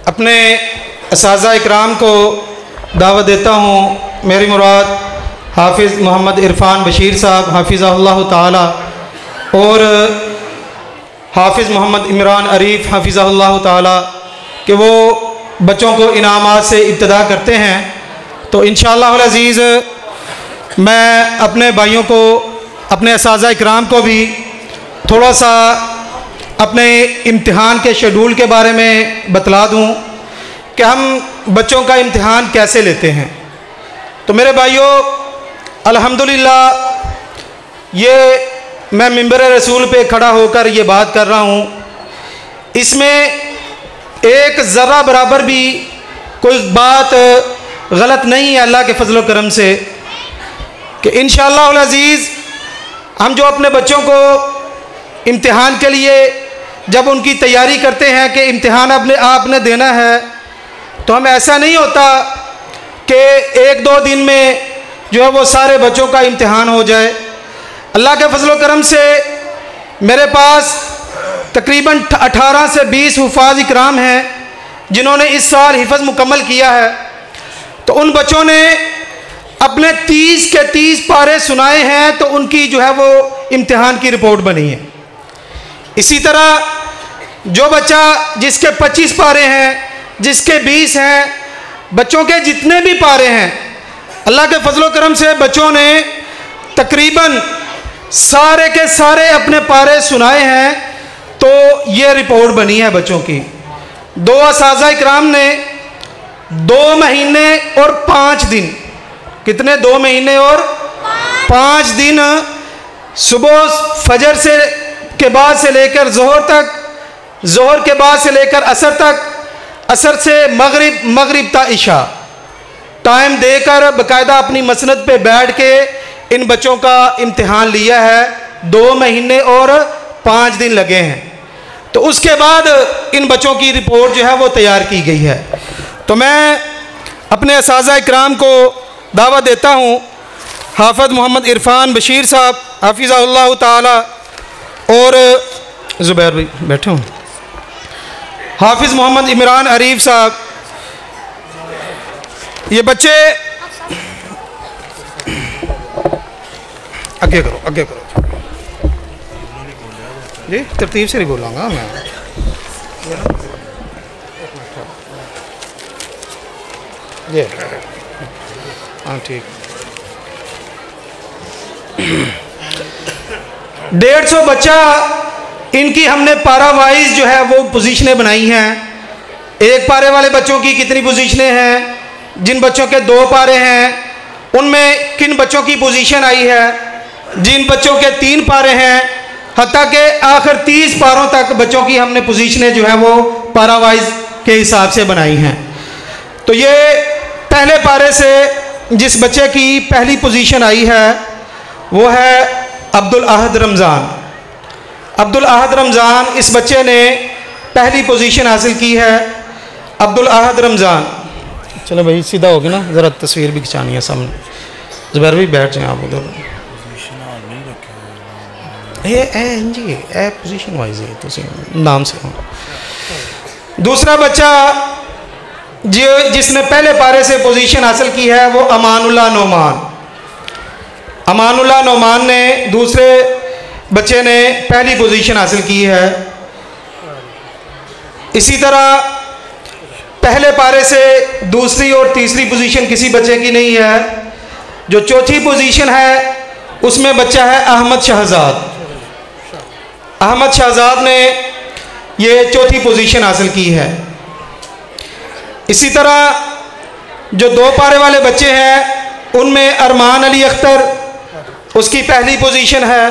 अपने असातिज़ा इकराम को दावत देता हूँ। मेरी मुराद हाफिज़ मोहम्मद इरफान बशीर साहब हाफिज़हुल्लाह ताला और हाफिज़ मोहम्मद इमरान अरीफ़ हाफिज़हुल्लाह ताला कि वो बच्चों को इनामात से इब्तिदा करते हैं। तो इंशाअल्लाह अज़ीज़ मैं अपने भाइयों को, अपने असातिज़ा इकराम को भी थोड़ा सा अपने इम्तिहान के शेड्यूल के बारे में बतला दूं कि हम बच्चों का इम्तिहान कैसे लेते हैं। तो मेरे भाइयों, अल्हम्दुलिल्लाह ये मैं मिंबर रसूल पे खड़ा होकर ये बात कर रहा हूँ, इसमें एक ज़रा बराबर भी कोई बात गलत नहीं है अल्लाह के फजल करम से कि इंशाअल्लाह अज़ीज़ हम जो अपने बच्चों को इम्तिहान के लिए जब उनकी तैयारी करते हैं कि इम्तिहान आपने देना है, तो हम ऐसा नहीं होता कि एक दो दिन में जो है वो सारे बच्चों का इम्तिहान हो जाए। अल्लाह के फजल करम से मेरे पास तकरीबन 18 से 20 हुफ़ाज़ इकराम हैं जिन्होंने इस साल हिफ़्ज़ मुकम्मल किया है। तो उन बच्चों ने अपने 30 के 30 पारे सुनाए हैं, तो उनकी जो है वो इम्तिहान की रिपोर्ट बनी है। इसी तरह जो बच्चा जिसके 25 पारे हैं, जिसके 20 हैं, बच्चों के जितने भी पारे हैं, अल्लाह के फजल करम से बच्चों ने तकरीबन सारे के सारे अपने पारे सुनाए हैं। तो ये रिपोर्ट बनी है बच्चों की। 2 असातिज़ा इकराम ने 2 महीने और 5 दिन, कितने 2 महीने और 5 दिन सुबह फजर से के बाद से लेकर ज़ोहर तक, ज़ोहर के बाद से लेकर असर तक, असर से मगरिब, मगरिब ता इशा टाइम देकर बाकायदा अपनी मसनद पे बैठ के इन बच्चों का इम्तिहान लिया है। 2 महीने और 5 दिन लगे हैं। तो उसके बाद इन बच्चों की रिपोर्ट जो है वो तैयार की गई है। तो मैं अपने असातिज़ा इकराम को दावत देता हूँ, हाफ़िज़ मोहम्मद इरफान बशीर साहब हाफिज़हुल्लाह ताला और ज़ुबैर भाई बैठे हूँ, हाफिज़ मोहम्मद इमरान अरीफ़ साहब, ये बच्चे आगे करो, आगे करो जी, तरतीब से नहीं बोलूँगा मैं। ये हाँ ठीक। 150 बच्चा इनकी हमने पारा वाइज जो है वो पोजीशनें बनाई हैं। एक पारे वाले बच्चों की कितनी पोजीशनें हैं, जिन बच्चों के 2 पारे हैं उनमें किन बच्चों की पोजीशन आई है, जिन बच्चों के 3 पारे हैं, हत्ता के आखिर 30 पारों तक बच्चों की हमने पोजीशनें जो है वो पारा वाइज के हिसाब से बनाई हैं। तो ये पहले पारे से जिस बच्चे की पहली पोजीशन आई है वो है अब्दुल अहद रमज़ान। अब्दुल अहद रमज़ान, इस बच्चे ने पहली पोजीशन हासिल की है। अब्दुल अहद रमज़ान, चलो भाई सीधा हो गया ना, ज़रा तस्वीर भी खिंचानी है सामने। ज़ुबैर भी बैठ जाए आप उधर। जी ए पोजीशन वाइज है तो नाम से हो। दूसरा बच्चा जिसने पहले पारे से पोजीशन हासिल की है वो अमानुल्लाह नोमान। अमानुल्लाह नोमान ने, दूसरे बच्चे ने पहली पोजीशन हासिल की है। इसी तरह पहले पारे से दूसरी और तीसरी पोजीशन किसी बच्चे की नहीं है। जो चौथी पोजीशन है उसमें बच्चा है अहमद शहजाद। अहमद शहजाद ने ये चौथी पोजीशन हासिल की है। इसी तरह जो 2 पारे वाले बच्चे हैं उनमें अरमान अली अख्तर, उसकी पहली पोजीशन है।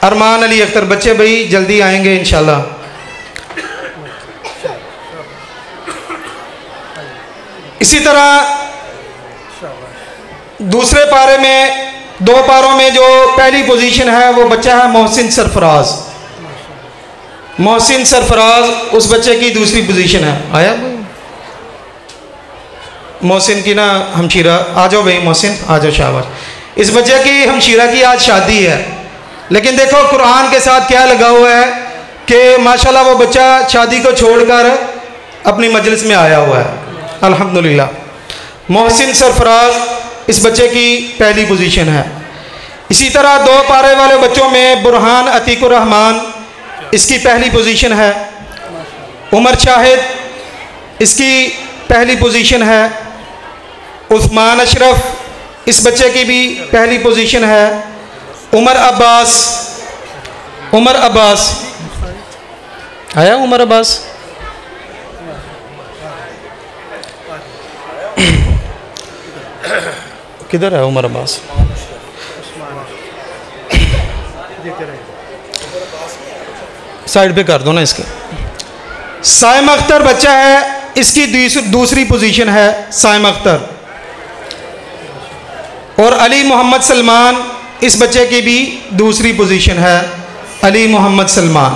अरमान अली अख्तर बच्चे भाई जल्दी आएंगे इंशाल्लाह। इसी तरह दूसरे पारे में 2 पारों में जो पहली पोजीशन है वो बच्चा है मोहसिन सरफराज। मोहसिन सरफराज उस बच्चे की दूसरी पोजीशन है। आया मोहसिन की ना हमशीरा, आ जाओ भाई मोहसिन, आ जाओ शाबाश। इस बच्चे की हमशीरा की आज शादी है, लेकिन देखो कुरान के साथ क्या लगा हुआ है कि माशाल्लाह वो बच्चा शादी को छोड़कर अपनी मजलिस में आया हुआ है, अल्हम्दुलिल्लाह। मोहसिन सरफराज इस बच्चे की पहली पोजीशन है। इसी तरह 2 पारे वाले बच्चों में बुरहान अतीकुर रहमान इसकी पहली पोजीशन है। उमर शाहिद इसकी पहली पोजीशन है। उस्मान अशरफ इस बच्चे की भी पहली पोजीशन है। उमर अब्बास आया, उमर अब्बास किधर है? उमर अब्बास साइड पे कर दो ना इसके। साइम अख्तर बच्चा है, इसकी दूसरी पोजीशन है साइम अख्तर। और अली मोहम्मद सलमान इस बच्चे की भी दूसरी पोजीशन है, अली मोहम्मद सलमान।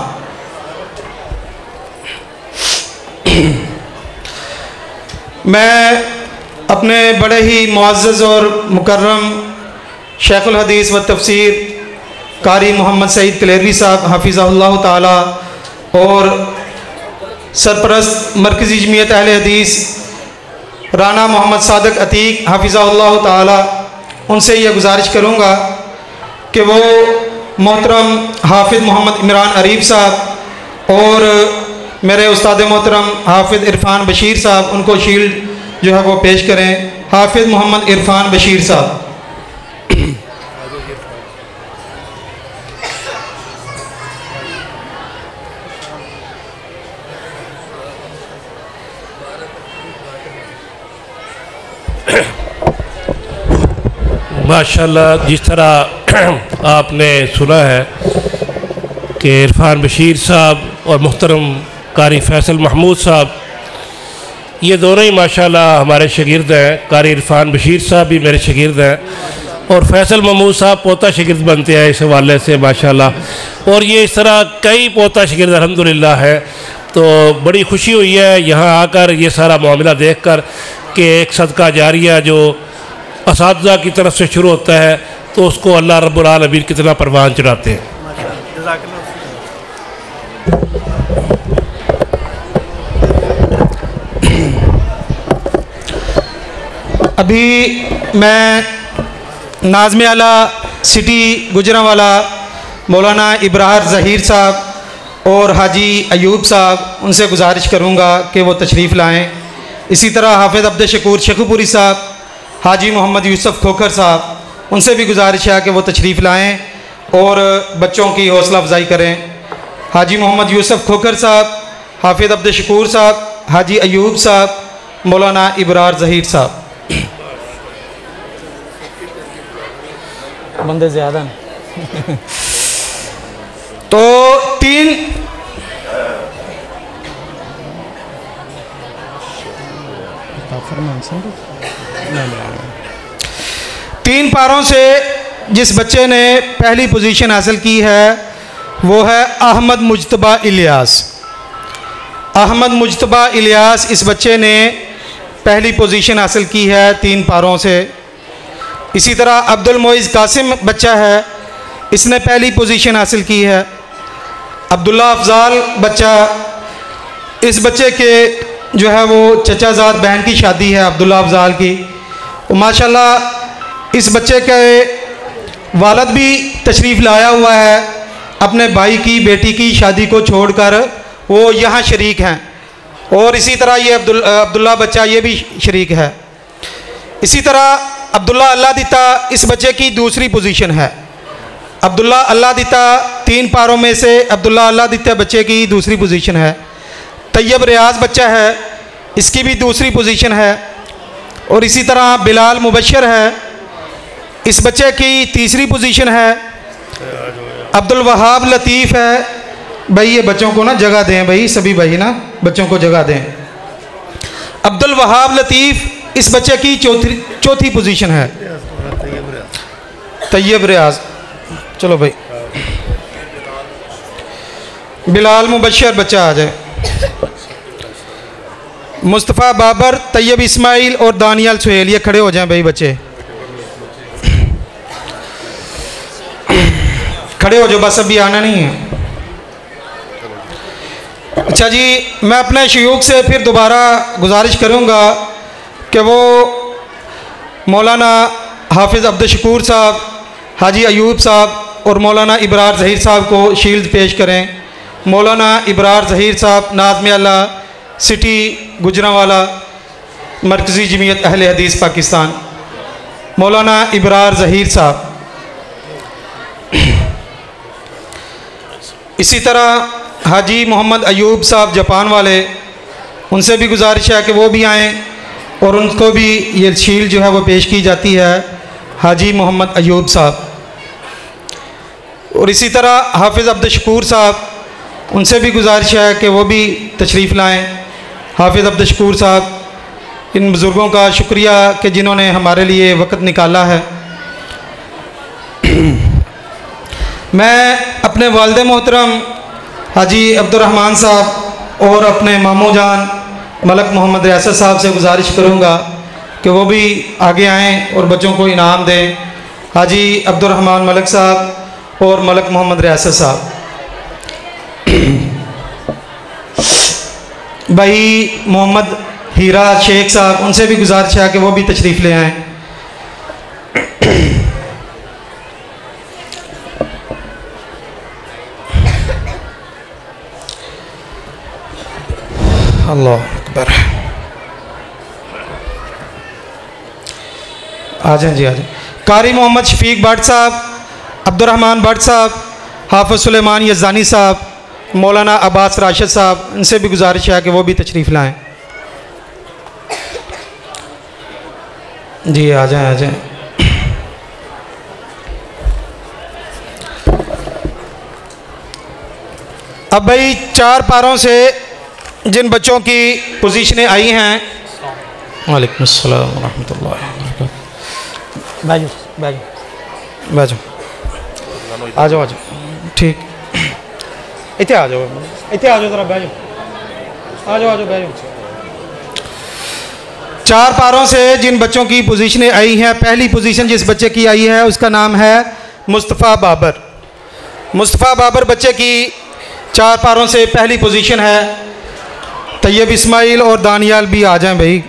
मैं अपने बड़े ही मुअज़्ज़ज़ और मुकर्रम शेखुल हदीस व तफसीर कारी मोहम्मद सईद कलेरवी साहब हाफिज़हुल्लाह ताला और सरपरस्त मरकज़ी जमीयत अहले हदीस राना मोहम्मद सादिक अतीक हाफिज़हुल्लाह ताला, उनसे यह गुजारिश करूँगा कि वो मोहतरम हाफिज़ मोहम्मद इमरान अरीफ साहब और मेरे उस्ताद मोहतरम हाफिज़ इरफान बशीर साहब, उनको शील्ड जो है वो पेश करें। हाफिज़ मोहम्मद इरफान बशीर साहब। माशाल्लाह, जिस तरह आपने सुना है कि इरफान बशीर साहब और मुहतरम कारी फैसल महमूद साहब, ये दोनों ही माशाल्लाह हमारे शागिर्द हैं। कारी इरफान बशीर साहब भी मेरे शागिर्द हैं और फैसल महमूद साहब पोता शागिर्द बनते हैं इस हवाले से माशाल्लाह। और ये इस तरह कई पोता शागिर्द अल्हम्दुलिल्लाह है। तो बड़ी खुशी हुई है यहाँ आकर ये सारा मामला देख कर कि एक सदका जारिया जो असातिज़ा की तरफ से शुरू होता है तो उसको अल्लाह रब्बुल आलमीन कितना परवान चढ़ाते हैं। अभी मैं नाज़िम आला सिटी गुजरांवाला मौलाना इब्रार ज़हीर साहब और हाजी अयूब साहब, उनसे गुजारिश करूँगा कि वो तशरीफ़ लाएँ। इसी तरह हाफिज़ अब्द शकूर शेखुपुरी साहब, हाजी मोहम्मद यूसुफ खोखर साहब, उनसे भी गुजारिश है कि वो तशरीफ़ लाएँ और बच्चों की हौसला अफजाई करें। हाजी मोहम्मद यूसुफ खोखर साहब, हाफिज़ अब्द शकूर साहब, हाजी अयूब साहब, मौलाना इब्रार ज़हीर साहब। बंदे ज़्यादा नहीं। तो 3 पारों से जिस बच्चे ने पहली पोजीशन हासिल की है वो है अहमद मुज्तबा इलियास। अहमद मुज्तबा इलियास इस बच्चे ने पहली पोजीशन हासिल की है 3 पारों से। इसी तरह अब्दुल मोइज़ कासिम बच्चा है, इसने पहली पोजीशन हासिल की है। अब्दुल्ला अफजाल बच्चा, इस बच्चे के जो है वो चचाजाद बहन की शादी है अब्दुल्ला अफजाल की। तो माशाल्लाह इस बच्चे के वालिद भी तशरीफ़ लाया हुआ है, अपने भाई की बेटी की शादी को छोड़कर वो यहाँ शरीक हैं। और इसी तरह ये अब्दुल्ला बच्चा ये भी शरीक है। इसी तरह अब्दुल्ला अल्लाह दिता इस बच्चे की दूसरी पोजीशन है। अब्दुल्ला अल्लाह दिता 3 पारों में से अब्दुल्ला अल्लाह दिता बच्चे की दूसरी पोजीशन है। तैयब रियाज बच्चा है, इसकी भी दूसरी पोजीशन है। और इसी तरह बिलाल मुबशर है, इस बच्चे की तीसरी पोजीशन है। अब्दुल वहाब लतीफ़ है। भाई ये बच्चों को ना जगह दें, भाई सभी भाई ना बच्चों को जगह दें। अब्दुल वहाब लतीफ़ इस बच्चे की चौथी पोजीशन है। तैयब रियाज, चलो भाई बिलाल मुबशर बच्चा आ जाए। मुस्तफ़ा बाबर, तैयब इस्माइल और दानियाल सुहेल, ये खड़े हो जाएं भाई बच्चे, खड़े हो जाओ, बस अभी आना नहीं है। अच्छा जी, मैं अपने शयूख से फिर दोबारा गुजारिश करूँगा कि वो मौलाना हाफिज़ अब्दुल शकूर साहब, हाजी अयूब साहब और मौलाना इबरार ज़हीर साहब को शील्ड पेश करें। मौलाना इबरार ज़हीर साहब नाज़िम अल्लाह, सिटी गुजरांवाला, मरकज़ी जमीयत अहले हदीस पाकिस्तान। मौलाना इबरार ज़हीर साहब। इसी तरह हाजी मोहम्मद अयूब साहब जापान वाले, उनसे भी गुजारिश है कि वो भी आएँ और उनको भी ये शील्ड जो है वो पेश की जाती है, हाजी मोहम्मद अयूब साहब। और इसी तरह हाफिज़ अब्दुल शकूर साहब, उनसे भी गुजारिश है कि वो भी तशरीफ़ लाएँ। हाफिज़ अब्दुल शकूर साहब, इन बुज़ुर्गों का शुक्रिया कि जिन्होंने हमारे लिए वक़्त निकाला है। मैं अपने वालिद मोहतरम हाजी अब्दुर्रहमान साहब और अपने मामू जान मलक मोहम्मद रियासत साहब से गुजारिश करूँगा कि वो भी आगे आएँ और बच्चों को इनाम दें। हाजी अब्दुर्रहमान मलक साहब और मलक मोहम्मद रियासत साहब। भाई मोहम्मद हीरा शेख साहब, उनसे भी गुजारिश है कि वो भी तशरीफ़ ले आएँ। अल्लाह अकबर। आ जाएँ जी, आ जाएँ। कारी मोहम्मद शफीक भट्ट साहब, अब्दुर्रहमान भट्ट साहब, हाफिज़ सुलेमान यज़ानी साहब, मौलाना अब्बास राशिद साहब, इनसे भी गुजारिश है कि वो भी तशरीफ़ लाएँ। जी आ जाएँ, आ जाएँ। अब भाई 4 पारों से जिन बच्चों की पोजीशनें आई हैं, वालेकुम अस्सलाम व रहमतुल्लाह व बरकातहू, बैठो, आ जाओ, आ जाओ, ठीक, इतने आ जाओ, इतने आ जाओ, ज़रा बैठो, आ जाओ, आ जाओ, बैठो। 4 पारों से जिन बच्चों की पोजीशनें आई हैं, पहली पोजीशन जिस बच्चे की आई है उसका नाम है मुस्तफ़ा बाबर। मुस्तफ़ा बाबर बच्चे की 4 पारों से पहली पोजीशन है। तैयब इस्माइल और दानियाल भी आ जाएं भाई।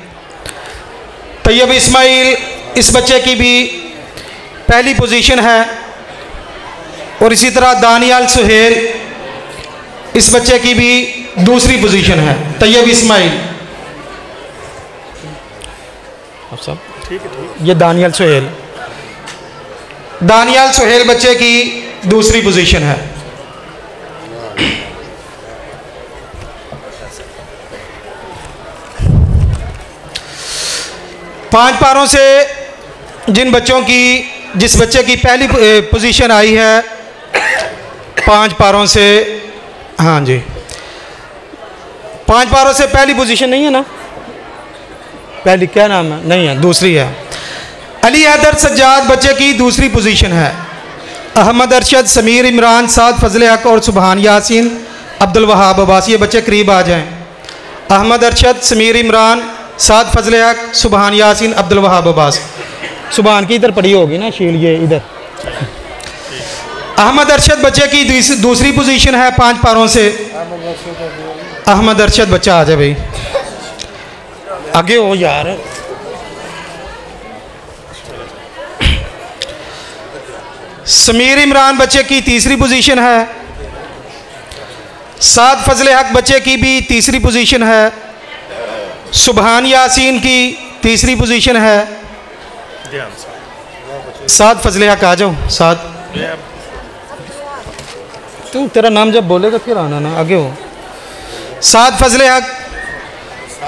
तैयब इस्माइल, इस बच्चे की भी पहली पोजीशन है। और इसी तरह दानियाल सुहेल, इस बच्चे की भी दूसरी पोजीशन है। तैयब इस्माइल, ये दानियाल सुहेल, दानियाल सुहेल बच्चे की दूसरी पोजीशन है। पांच पारों से जिन बच्चों की, जिस बच्चे की पहली पोजीशन आई है, 5 पारों से, हाँ जी, 5 पारों से पहली पोजीशन नहीं है ना, पहली क्या नाम है, नहीं है, दूसरी है। अली हैदर सज्जाद बच्चे की दूसरी पोजीशन है। अहमद अरशद, समीर इमरान, साद फजल हक और सुबहान यासीन अब्दुल वहाब अब्बास, ये बच्चे करीब आ जाएं। अहमद अरशद, समीर इमरान, साद फजल हक, सुबहान यासीन अब्दुल वहाब अब्बास। सुबहान की इधर पड़ी होगी ना शील, ये इधर। अहमद अरशद बच्चे की दूसरी पोजीशन है 5 पारों से। अहमद अरशद बच्चा आ जाए भाई, आगे हो यार। समीर इमरान बच्चे की तीसरी पोजीशन है। साद फजल हक बच्चे की भी तीसरी पोजीशन है। सुबहान यासीन की तीसरी पोजीशन है। साद फजल हक आ जाओ। साद, तू तेरा नाम जब बोलेगा फिर आना ना, आगे हो। साद फजल हक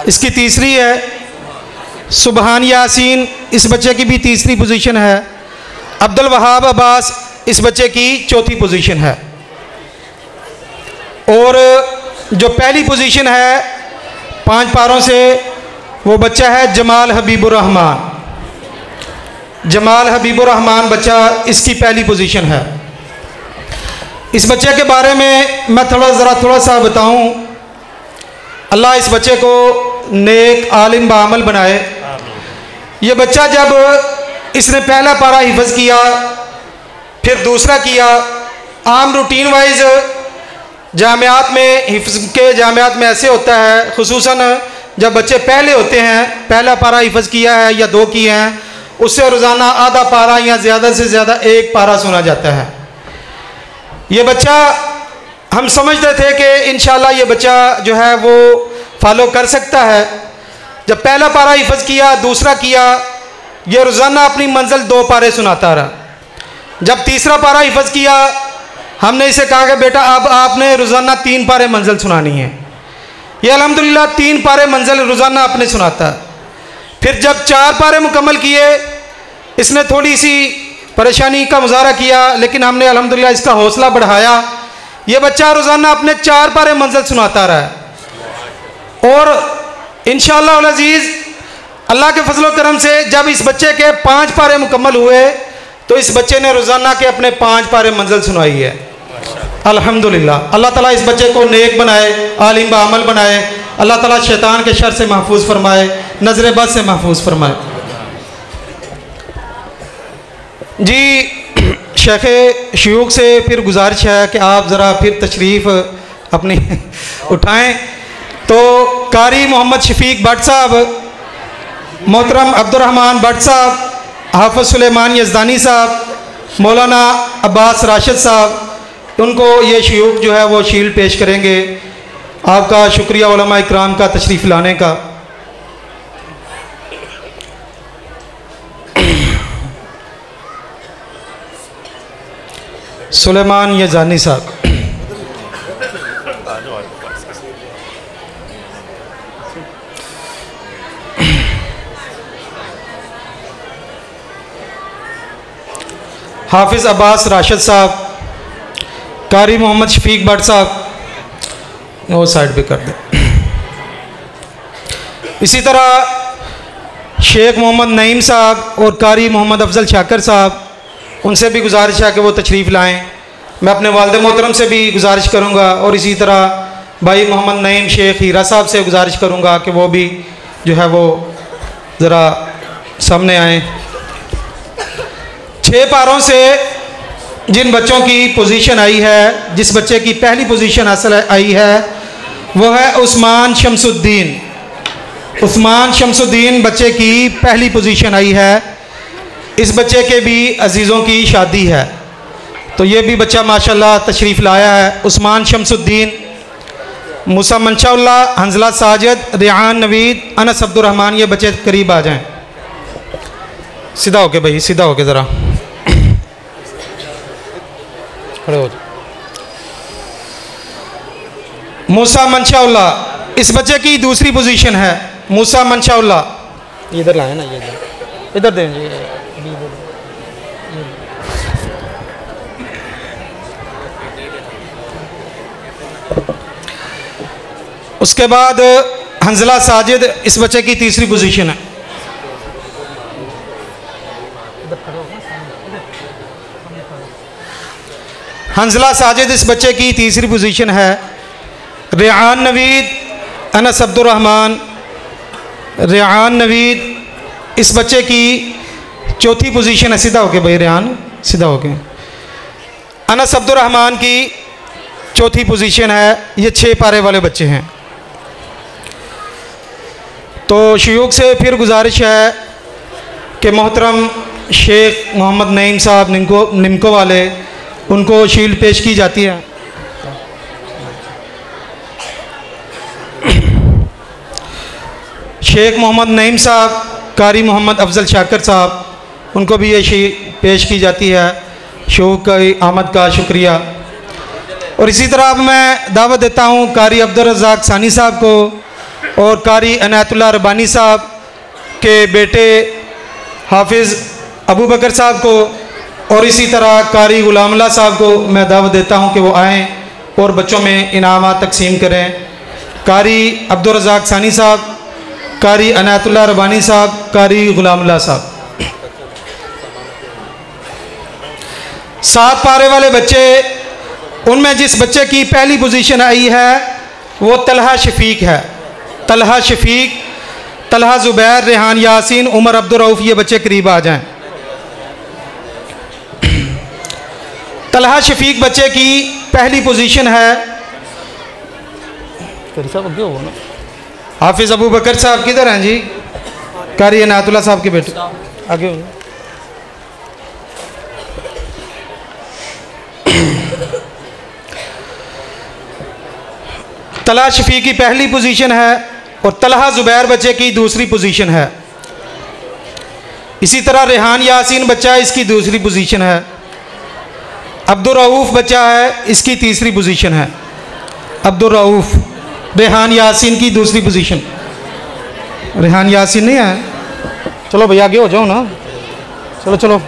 इसकी तीसरी है। सुबहान यासीन इस बच्चे की भी तीसरी पोजीशन है। अब्दुल वहाब अब्बास इस बच्चे की चौथी पोजीशन है। और जो पहली पोजीशन है 5 पारों से, वो बच्चा है जमाल हबीबुर रहमान। जमाल हबीबुर रहमान बच्चा इसकी पहली पोजीशन है। इस बच्चे के बारे में मैं थोड़ा सा बताऊं। अल्लाह इस बच्चे को नेक आलिम बामल बनाए। ये बच्चा जब इसने पहला पारा हिफ्ज़ किया, फिर दूसरा किया, आम रूटीन वाइज जामियात में, हिफ्ज़ के जामियात में ऐसे होता है, खुसूसन जब बच्चे पहले होते हैं, पहला पारा हिफ्ज़ किया है या 2 किए हैं, उससे रोज़ाना आधा पारा या ज़्यादा से ज़्यादा 1 पारा सुना जाता है। ये बच्चा, हम समझते थे कि इंशाल्लाह ये बच्चा जो है वो फॉलो कर सकता है। जब पहला पारा हिफ्ज़ किया, दूसरा किया, ये रोज़ाना अपनी मंजिल 2 पारे सुनाता रहा। जब तीसरा पारा हिफ्ज़ किया, हमने इसे कहा कि बेटा अब आपने रोज़ाना 3 पारे मंजिल सुनानी है। ये अल्हम्दुलिल्लाह 3 पारे मंजिल रोज़ाना अपने सुनाता है। फिर जब 4 पारे मुकम्मल किए, इसने थोड़ी सी परेशानी का मुजाहरा किया, लेकिन हमने अल्हम्दुलिल्लाह इसका हौसला बढ़ाया। ये बच्चा रोज़ाना अपने 4 पारे मंजिल सुनाता रहा है। और इंशाअल्लाह अल अज़ीज़ अल्लाह के फजल व करम से जब इस बच्चे के 5 पारे मुकम्मल हुए, तो इस बच्चे ने रोज़ाना के अपने 5 पारे मंजिल सुनाई है। अल्हम्दुलिल्लाह। अल्लाह ताला इस बच्चे को नेक बनाए, आलिम बाअमल बनाए। अल्लाह ताला शैतान के शर से महफूज फरमाए, नज़र बद से महफूज फरमाए। जी, शेख शयूख से फिर गुजारिश है कि आप ज़रा फिर तशरीफ़ अपनी उठाएं। तो कारी मोहम्मद शफीक भट्ट साहब, मोहतरम अब्दुर्रहमान भट्ट साहब, हाफ़िज़ सुलेमान यज़दानी साहब, मौलाना अब्बास राशिद साहब, उनको ये शयूख जो है वो शील्ड पेश करेंगे। आपका शुक्रिया उलमा इकराम का तशरीफ़ लाने का। सुलेमान यज़दानी साहब। हाफिज़ अब्बास राशिद साहब, कारी मोहम्मद शफीक भट्ट साहब, वो साइड पे कर दे। इसी तरह शेख मोहम्मद नईम साहब और कारी मोहम्मद अफजल शाकर साहब, उनसे भी गुजारिश है कि वो तशरीफ़ लाएँ। मैं अपने वालिद मोहतरम से भी गुजारिश करूँगा और इसी तरह भाई मोहम्मद नईम शेख हीरा साहब से गुजारिश करूँगा कि वो भी जो है वो ज़रा सामने आएँ। 6 पारों से जिन बच्चों की पोजीशन आई है, जिस बच्चे की पहली पोजीशन हासिल आई है, वो है उस्मान शमसुद्दीन। उस्मान शमसुद्दीन बच्चे की पहली पोजीशन आई है। इस बच्चे के भी अजीज़ों की शादी है, तो ये भी बच्चा माशाल्लाह तशरीफ़ लाया है। उस्मान शमसुद्दीन, मूसा मंशाउल्लाह, हंजला साजिद, रियान नवीद, अनस अब्दुर्रहमान, ये बच्चे करीब आ जाएं। सीधा होके भाई, सीधा होके ज़रा खड़े हो जाओ। मूसा मंशाउल्लाह इस बच्चे की दूसरी पोजीशन है। मूसा मंशाउल्लाह इधर लाए ना, ये इधर दें। उसके बाद हंजला साजिद इस बच्चे की तीसरी पोजीशन है। हंजला साजिद इस बच्चे की तीसरी पोजीशन है। रियान नवीद, अनस अब्दुर्रहमान, रियान नवीद इस बच्चे की चौथी पोजीशन है। सीधा होके भाई रियान, सीधा होके। अनस अब्दुर्रहमान की चौथी पोजीशन है। ये 6 पारे वाले बच्चे हैं। तो शयूख से फिर गुजारिश है कि मोहतरम शेख मोहम्मद नईम साहब निमको वाले, उनको शील्ड पेश की जाती है। शेख मोहम्मद नईम साहब, कारी मोहम्मद अफजल शाकर साहब, उनको भी ये शील्ड पेश की जाती है। शौक की आमद का शुक्रिया। और इसी तरह अब मैं दावत देता हूँ कारी अब्दुल रज़ाक सानी साहब को और कारी अनायतुल्लाह रब्बानी साहब के बेटे हाफिज़ अबू बकर साहब को, और इसी तरह कारी गुलामुल्लाह साहब को मैं दावत देता हूं कि वो आएँ और बच्चों में इनामात तकसीम करें। कारी अब्दुल रज़ाक सानी साहब, कारी अनायतुल्लाह रब्बानी साहब, कारी गुलामुल्लाह साहब। 7 पारे वाले बच्चे, उनमें जिस बच्चे की पहली पोजीशन आई है वो तलहा शफीक है। तलहा शफीक, तलहा ज़ुबैर, रेहान यासीन, उमर अब्दुर्रऊफ़, ये बच्चे करीब आ जाएं। तलहा शफीक बच्चे की पहली पोजीशन है। करी साहब आगे हो ना। हाफिज़ अबू बकर साहब किधर हैं जी? कारी इनायतुल्लाह साहब के बेटे आगे हो। तलहा शफी की पहली पोजीशन है और तलहा ज़ुबैर बच्चे की दूसरी पोजीशन है। इसी तरह रेहान यासीन बच्चा है, इसकी दूसरी पोजीशन है। अब्दुल रऊफ़ बच्चा है, इसकी तीसरी पोजीशन है। अब्दुल रऊफ़, रेहान यासीन की दूसरी पोजीशन। रेहान यासीन नहीं है? चलो भैया आगे हो जाओ ना, चलो चलो।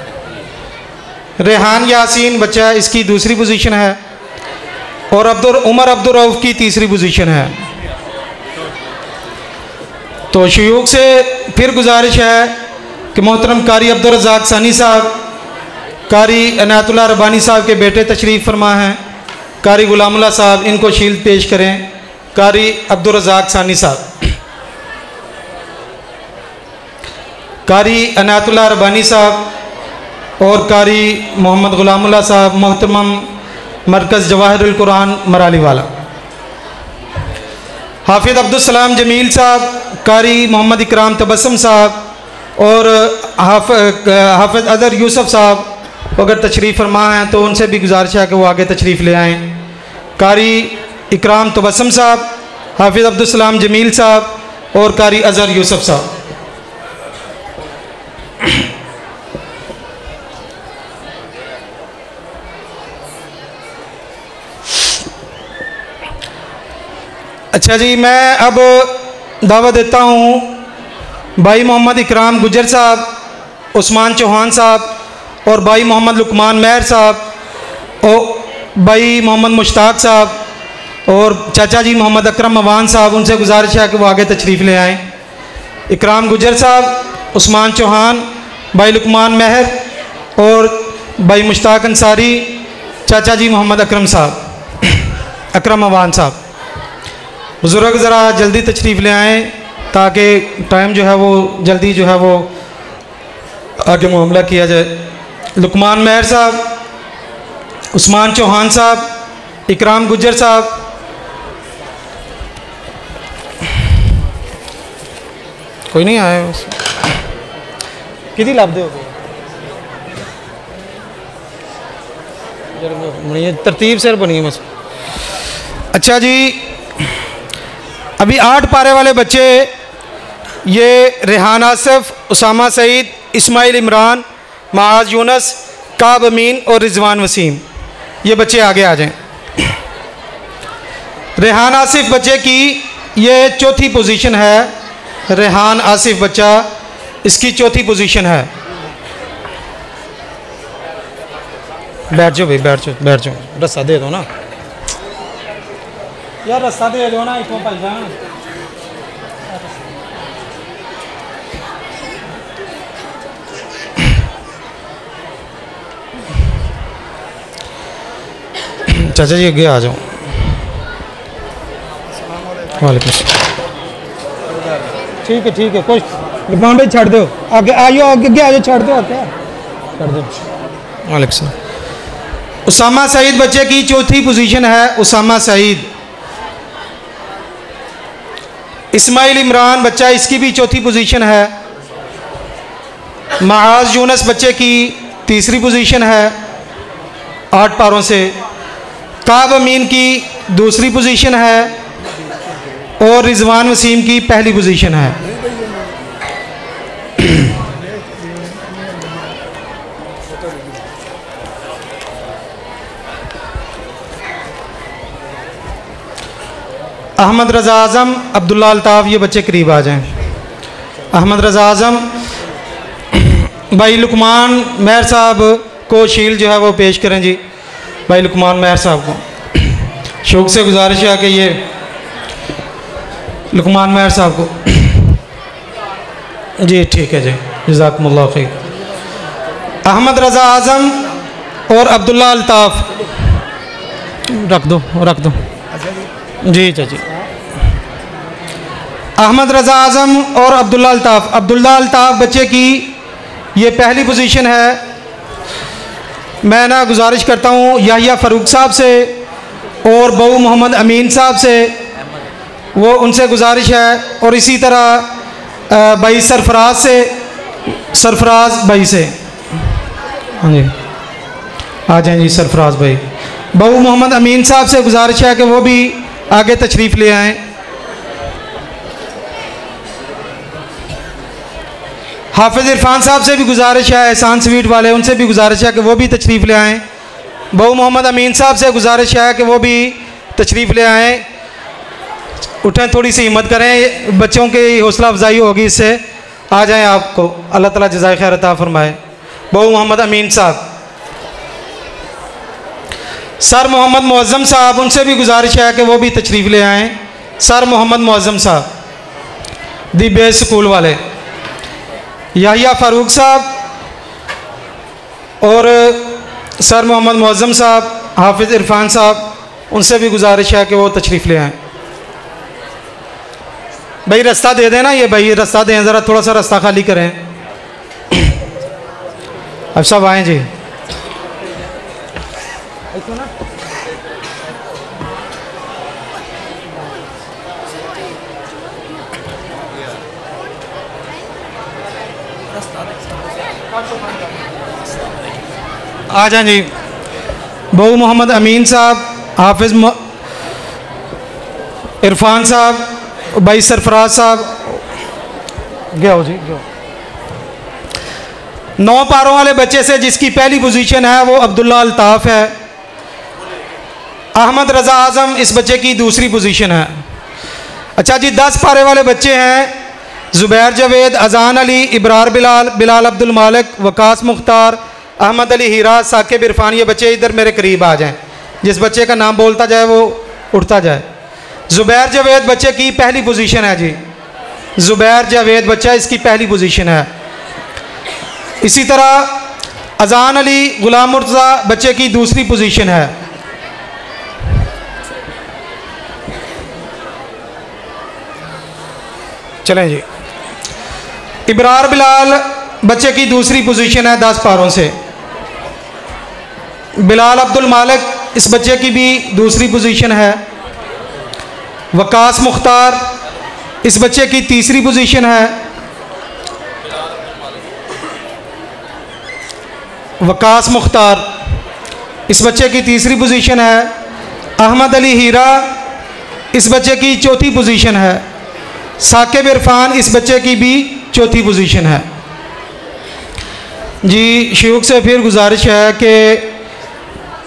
रेहान यासीन बच्चा है, इसकी दूसरी पोजीशन है और उमर अब्दुल रऊफ़ की तीसरी पोजीशन है। तो शयूख से फिर गुजारिश है कि मोहतरम कारी अब्दुल रज़ाक सानी साहब, कारी इनायतुल्लाह रब्बानी साहब के बेटे तशरीफ़ फरमा हैं, कारी गुलामुल्लाह साहब, इनको शील्ड पेश करें। कारी अब्दुल रज़ाक सानी साहब, कारी इनायतुल्लाह रब्बानी साहब और कारी मोहम्मद गुलामुल्लाह साहब, मोहतरम मरकज़ जवाहिरुल कुरान मराली वाला। हाफिज़ अब्दुल सलाम जमील साहब, कारी मोहम्मद इकराम तबस्सुम साहब और हाफिज़ अदर यूसुफ साहब अगर तशरीफ़ फरमा हैं तो उनसे भी गुजारिश है कि वो आगे तशरीफ़ ले आएँ। कारी इकराम तबस्सुम साहब, हाफिज़ अब्दुल सलाम जमील साहब और कारी अज़हर यूसुफ साहब। अच्छा जी, मैं अब दावत देता हूँ भाई मोहम्मद इकराम गुजर साहब, उस्मान चौहान साहब और भाई मोहम्मद लुकमान महर साहब और भाई मोहम्मद मुश्ताक साहब और चाचा जी मोहम्मद अकरम अवान साहब, उनसे गुजारिश है कि वो आगे तशरीफ़ ले आएँ। इकराम गुजर साहब, उस्मान चौहान, भाई लुकमान महर और भाई मुश्ताक अंसारी, चाचा जी मोहम्मद अकरम साहब, अकरम अवान साहब। बुज़ुर्ग ज़रा जल्दी तशरीफ़ ले आएँ ताकि टाइम जो है वो जल्दी जो है वो आगे मामला किया जाए। लुकमान महर साहब, उस्मान चौहान साहब, इकराम गुजर साहब, कोई नहीं आए कितनी लाभ दे तरतीब से बनी है बस। अच्छा जी, अभी 8 पारे वाले बच्चे ये रेहान आसिफ, उसामा सईद, इस्माइल इमरान, माज यूनस, काब अमीन और रिजवान वसीम, ये बच्चे आगे आ जाएं। रेहान आसिफ बच्चे की ये चौथी पोजीशन है। रेहान आसिफ बच्चा, इसकी चौथी पोजीशन है। बैठ जाओ भाई, बैठ जाओ, बैठ जाओ, रस्सा दे दो ना यार, रस्सा दे दो ना इतों भाई जान। चाचा जी आगे आ जाओ। वालेकुम ठीक है कुछ लुकमान भाई छड़ दो, आगे आइयो, आगे आ जाओ, छड़ दो, क्या छड़ दो। वालेकुम। उसामा सईद बच्चे की चौथी पोजीशन है। उसामा सईद। इस्माइल इमरान बच्चा, इसकी भी चौथी पोजीशन है। माज यूनस बच्चे की तीसरी पोजीशन है 8 पारों से। काब अमीन की दूसरी पोजीशन है और रिजवान वसीम की पहली पोजीशन है। अहमद रज़ा आज़म, अब्दुल्ला अल्ताफ़, ये बच्चे करीब आ जाएं। अहमद रज़ा आज़म, भाई लुकमान महर साहब को शील्ड जो है वो पेश करें जी। भाई लुकमान महर साहब को शौक से गुजारिश है कि ये लुकमान महर साहब को जी, ठीक है जी, जज़ाकुमुल्लाह खैर। अहमद रज़ा आज़म और अब्दुल्ला अल्ताफ़ रख दो जी चाची। अहमद रज़ा आज़म और अब्दुल्ला अल्ताफ़। अब्दुल्ला अल्ताफ़ बच्चे की ये पहली पोजीशन है। मैं ना गुजारिश करता हूँ याहिया फ़ारूक साहब से और बहू मोहम्मद अमीन साहब से वो उनसे गुजारिश है। और इसी तरह भाई सरफराज भाई से, हाँ जी आ जाएं जी सरफराज भाई। बहू मोहम्मद अमीन साहब से गुजारिश है कि वो भी आगे तशरीफ़ ले आएँ। हाफिज़ इरफान साहब से भी गुजारिश है, एहसान स्वीट वाले, उनसे भी गुजारिश है कि वो भी तशरीफ़ ले आएँ। बहू मोहम्मद अमीन साहब से गुजारिश है कि वो भी तशरीफ़ ले आएँ। उठें, थोड़ी सी हिम्मत करें, बच्चों की हौसला अफजाई होगी इससे। आ जाएं, आपको अल्लाह ताला जज़ाए खैर अता फरमाए। बहू मोहम्मद अमीन साहब। सर मोहम्मद मुअज़्ज़म साहब, उनसे भी गुजारिश है कि वो भी तशरीफ़ ले आएँ। सर मोहम्मद मुअज़्ज़म साहब दी बेस स्कूल वाले। याहिया फ़ारूक साहब और सर मोहम्मद मुअज़्ज़म साहब, हाफिज़ इरफान साहब, उनसे भी गुजारिश है कि वो तशरीफ़ ले आएँ। भाई रास्ता दे देना, ये भाई रास्ता दें, ज़रा थोड़ा सा रास्ता खाली करें। अब सब आएँ जी। आ जाएं जी। बहू मोहम्मद अमीन साहब, हाफिज़ इरफान साहब, भाई सरफराज साहब, गया हो जी गया। 9 पारों वाले बच्चे से जिसकी पहली पोजीशन है वो अब्दुल्ला अल्ताफ़ है। अहमद रज़ा आज़म इस बच्चे की दूसरी पोजीशन है। अच्छा जी, 10 पारे वाले बच्चे हैं। ज़ुबैर जावेद, अज़ान अली, इब्रार बिलाल, बिलाल अब्दुल मालिक, वकास मुख्तार, अहमद अली हीरा, साकिब इरफान। ये बच्चे इधर मेरे करीब आ जाएं, जिस बच्चे का नाम बोलता जाए वो उठता जाए। ज़ुबैर जावेद बच्चे की पहली पोजीशन है जी। ज़ुबैर जावेद बच्चा इसकी पहली पोजीशन है। इसी तरह अज़ान अली गुलाम मुर्तज़ा बच्चे की दूसरी पोजीशन है। चलें जी। इब्रार बिलाल बच्चे की दूसरी पोजीशन है 10 पारों से। बिलाल अब्दुल मालिक इस बच्चे की भी दूसरी पोजीशन है। वकास मुख्तार इस बच्चे की तीसरी पोजीशन है। वकास मुख्तार इस बच्चे की तीसरी पोजीशन है। अहमद अली हीरा इस बच्चे की चौथी पोजीशन है। साकिब इरफान इस बच्चे की भी चौथी पोजीशन है। जी शयूख से फिर गुजारिश है कि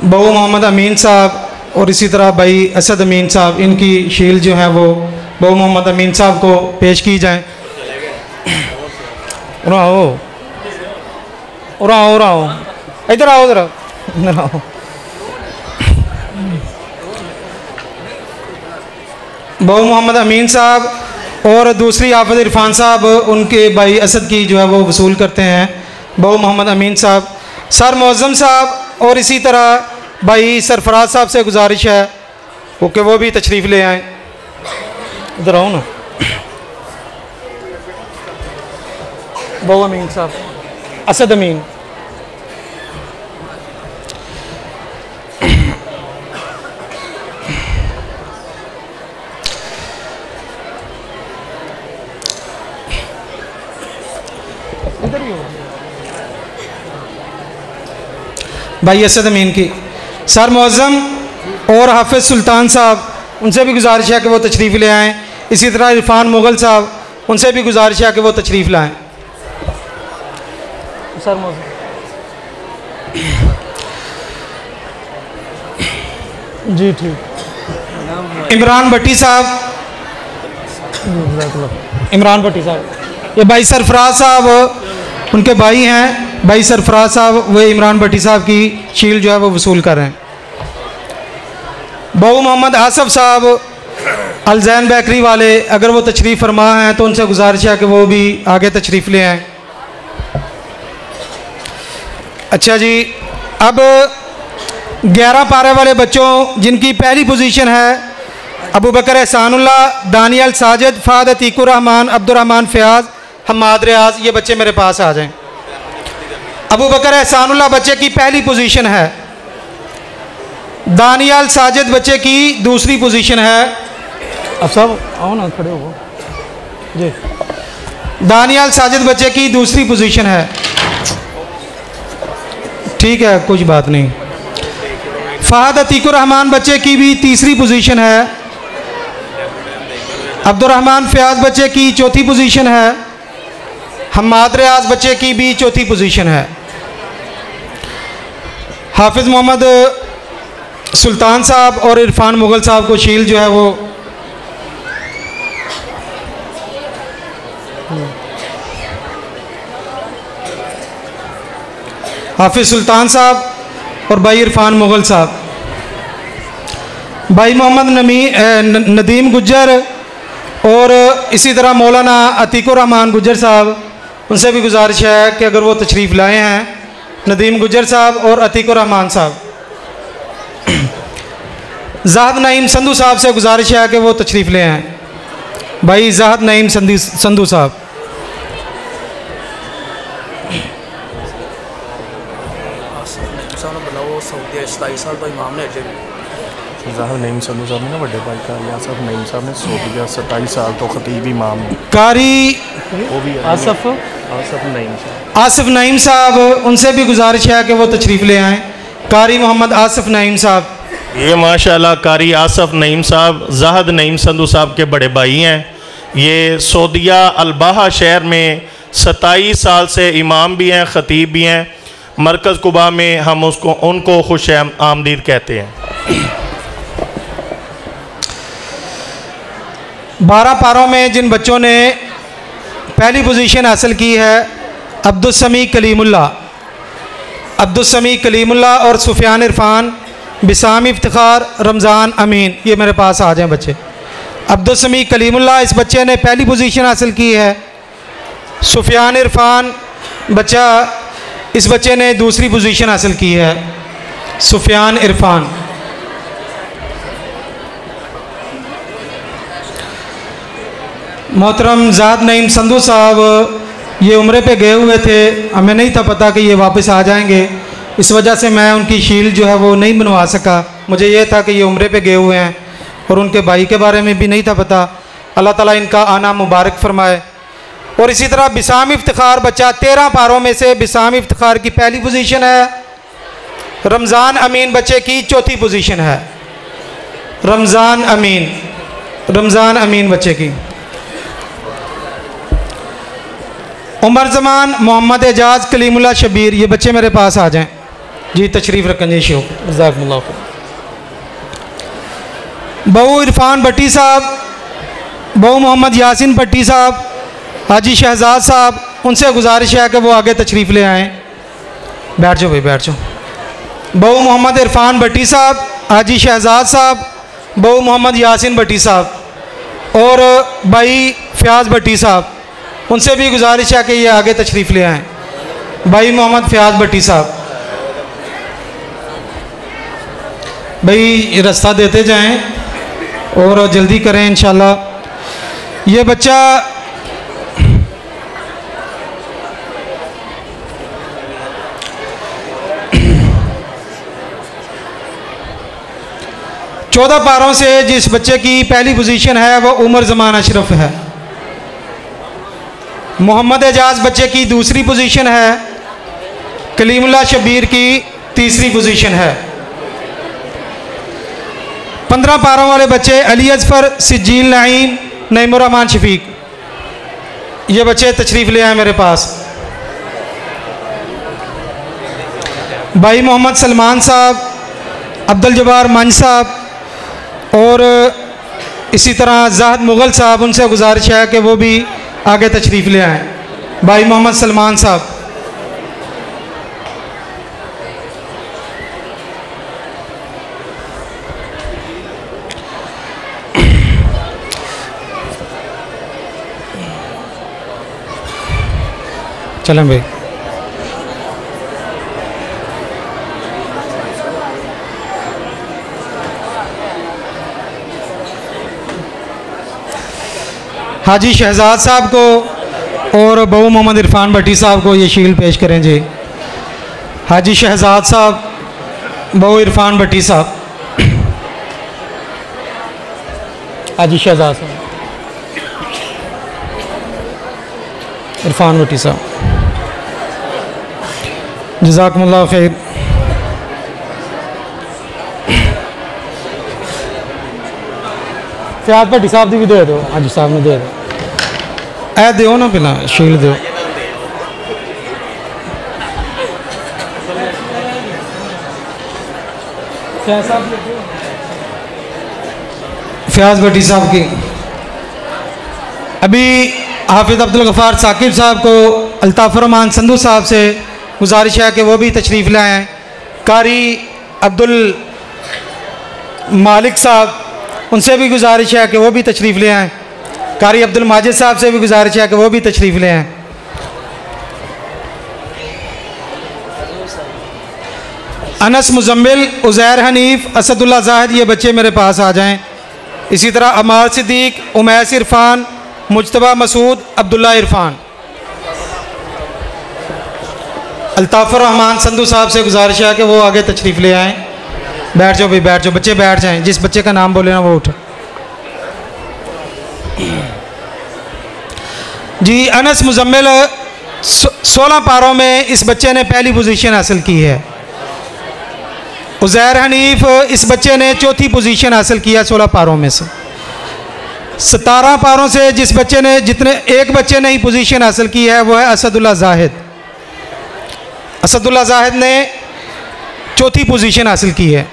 बहू मोहम्मद अमीन साहब और इसी तरह भाई असद अमीन साहब, इनकी शील जो है वो बहू मोहम्मद अमीन साहब को पेश की जाए। आओ इधर आओ ज़रा, इधर आओ। बहू मोहम्मद अमीन साहब और दूसरी हाफिज़ इरफान साहब उनके भाई असद की जो है वो वसूल करते हैं। बहू मोहम्मद अमीन साहब, सर मुअज़्ज़म साहब और इसी तरह भाई सरफराज साहब से गुजारिश है कि वो भी तशरीफ़ ले आएँ। इधर आओ ना। बहू अमीन साहब, असद अमीन, भाई असद अमीन की। सर मुअज़्ज़म और हाफिज़ सुल्तान साहब, उनसे भी गुजारिश है कि वो तशरीफ़ ले आएँ। इसी तरह इरफान मुग़ल साहब, उनसे भी गुजारिश है कि वो तशरीफ़ लाएँ। सर मुअज़्ज़म जी ठीक। इमरान भट्टी साहब, इमरान भट्टी साहब, ये भाई सरफराज साहब उनके भाई हैं। भाई सरफराज साहब वे इमरान भट्टी साहब की शील जो है वो वसूल कर रहे हैं। बहू मोहम्मद आसफ़ साहब अलजैन बेकरी वाले, अगर वो तशरीफ़ फरमा हैं तो उनसे गुजारिश है कि वो भी आगे तशरीफ़ ले आएँ। अच्छा जी, अब 11 पारे वाले बच्चों जिनकी पहली पोजीशन है अबू बकर एहसानुल्लाह, दानियल साजिद, फ़ाद अतीकुर रहमान, अब्दुर्रहमान फ़याज़, हम्माद रियाज, ये बच्चे मेरे पास आ जाएं। अबू बकर एहसानुल्लाह बच्चे की पहली पोजीशन है। दानियल साजिद बच्चे की दूसरी पोजीशन है। अब सब आओ ना, खड़े हो जी। दानियाल साजिद बच्चे की दूसरी पोजीशन है, ठीक है कुछ बात नहीं। फहद अतीकुर रहमान बच्चे की भी तीसरी पोजीशन है। अब्दुर्रहमान फयाज बच्चे की चौथी पोजीशन है। हम्माद रियाज बच्चे की भी चौथी पोजीशन है। हाफिज़ मोहम्मद सुल्तान साहब और इरफान मुगल साहब को शील्ड जो है वो हाफिज़ सुल्तान साहब और भाई इरफान मुगल साहब। भाई मोहम्मद नदीम गुज्जर और इसी तरह मौलाना अतीकुर रहमान गुज्जर साहब, उनसे भी गुजारिश है कि अगर वो तशरीफ़ लाए हैं, नदीम गुज्जर साहब और अतीकुर रहमान साहब। ज़ाहद नईम संधू साहब से गुजारिश है कि वो तशरीफ़ ले आएँ। भाई ज़ाहद नईम संधू साहब। ज़ाहद नईम संधू साहब ने ना बड़े भाई कारिया साहब नईम साहब ने सऊदीया 27 साल तो खतीब इमाम कारी वो भी आसिफ नईम साहब। आसिफ नईम साहब, उनसे भी गुजारिश है कि वो तशरीफ़ ले आएँ। कारी मोहम्मद आसिफ नईम साहब। ये माशाल्लाह कारी आसिफ नईम साहब ज़ाहद नईम संधू साहब के बड़े भाई हैं। ये सऊदीया अलबाहा शहर में 27 साल से इमाम भी हैं, ख़तीब भी हैं। मरकज़ कुबा में हम उनको खुश आमदीद कहते हैं। 12 पारों में जिन बच्चों ने पहली पोजीशन हासिल की है, अब्दुस्समी कलीमुल्ला और सुफियान इरफान, बिसाम इफ्तिखार, रमज़ान अमीन, ये मेरे पास आ जाएं बच्चे। अब्दुस्समी कलीमुल्ला इस बच्चे ने पहली पोजीशन हासिल की है। सुफियान इरफान इस बच्चे ने दूसरी पोजीशन हासिल की है। सुफियान इरफान। मोहतरम ज़ाहद नईम संधू साहब ये उम्रे पे गए हुए थे, हमें नहीं था पता कि ये वापस आ जाएंगे, इस वजह से मैं उनकी शील्ड जो है वो नहीं बनवा सका। मुझे ये था कि ये उम्रे पे गए हुए हैं और उनके भाई के बारे में भी नहीं था पता। अल्लाह ताला इनका आना मुबारक फरमाए। और इसी तरह बिसाम इफ्तिखार बच्चा 13 पारों में से बिसाम इफ्तिखार की पहली पोजीशन है। रमज़ान अमीन बच्चे की चौथी पोजीशन है। रमज़ान अमीन बच्चे की। उमर जमान, मोहम्मद एजाज, कलीमुल्ला शबीर, ये बच्चे मेरे पास आ जाएं जी, तशरीफ़ रखें जी। शो जज़ाकुमुल्लाह। बहू इरफान भट्टी साहब, बहू मोहम्मद यासिन भट्टी साहब, हाजी शहजाद साहब, उनसे गुजारिश है कि वो आगे तशरीफ़ ले आएँ। बैठ जाओ भाई, बैठ जाओ। बहू मोहम्मद इरफान भट्टी साहब, हाजी शहजाद साहब, बहू मोहम्मद यासिन भट्टी साहब और भाई फयाज भट्टी साहब, उनसे भी गुजारिश है कि ये आगे तशरीफ़ ले आएँ। भाई मोहम्मद फयाज भट्टी साहब, भाई रास्ता देते जाएं और जल्दी करें इंशाल्लाह। ये बच्चा चौदह पारों से जिस बच्चे की पहली पोजीशन है वो उमर जमान अशरफ है। मोहम्मद एजाज बच्चे की दूसरी पोजीशन है। कलीमुल्ला शबीर की तीसरी पोजीशन है। 15 पारों वाले बच्चे अली अजफर, सिज्जील नईम, नईमुर रहमान शफीक, ये बच्चे तशरीफ़ ले आए मेरे पास। भाई मोहम्मद सलमान साहब, अब्दुल जब्बार मंज साहब और इसी तरह ज़ाहद मुग़ल साहब, उनसे गुजारिश है कि वो भी आगे तशरीफ़ ले आएँ। भाई मोहम्मद सलमान साहब, चलें भाई। हाजी शहजाद साहब को और बहू मोहम्मद इरफान भट्टी साहब को ये शील्ड पेश करें जी। हाजी शहजाद साहब, बहू इरफान भट्टी साहब। हाजी शहजाद साहब, इरफान भट्टी साहब, जज़ाकुमुल्लाह खैर। फयाद भट्टी साहब की भी दे दो, हाजी साहब ने दे दो, ऐ दो ना पहला शील दो। फयाज भट्टी साहब की। अभी हाफिज़ अब्दुल गफ़ार साकिब साहब को अल्ताफ़ रहमान संधू साहब से गुजारिश है कि वो भी तशरीफ़ लाएँ। कारी अब्दुल मालिक साहब, उनसे भी गुजारिश है कि वो भी तशरीफ़ ले आएँ। कारी अब्दुल माजिद साहब से भी गुजारिश है कि वो भी तशरीफ़ ले आएँ। अनस मुजम्मिल, उज़ैर हनीफ़, असदुल्ला ज़ाहिद, ये बच्चे मेरे पास आ जाएं। इसी तरह अमार सिद्दीक, उमैस इरफ़ान, मुज्तबा मसूद, अब्दुल्ला इरफ़ान। अल्ताफ़ रहमान संधू साहब से गुजारिश है कि वो आगे तशरीफ़ ले आएँ। बैठ जाओ भाई, बैठ जाओ, बच्चे बैठ जाएं। जिस बच्चे का नाम बोले ना वो उठे। जी, अनस मुजम्मिल 16 पारों में इस बच्चे ने पहली पोजीशन हासिल की है। उज़ैर हनीफ़, इस बच्चे ने चौथी पोजीशन हासिल किया 16 पारों में से। 17 पारों से जिस बच्चे ने, जितने एक बच्चे ने ही पोजीशन हासिल की है वो है असदुल्ला ज़ाहिद। असदुल्ला ज़ाहिद ने चौथी पोजीशन हासिल की है।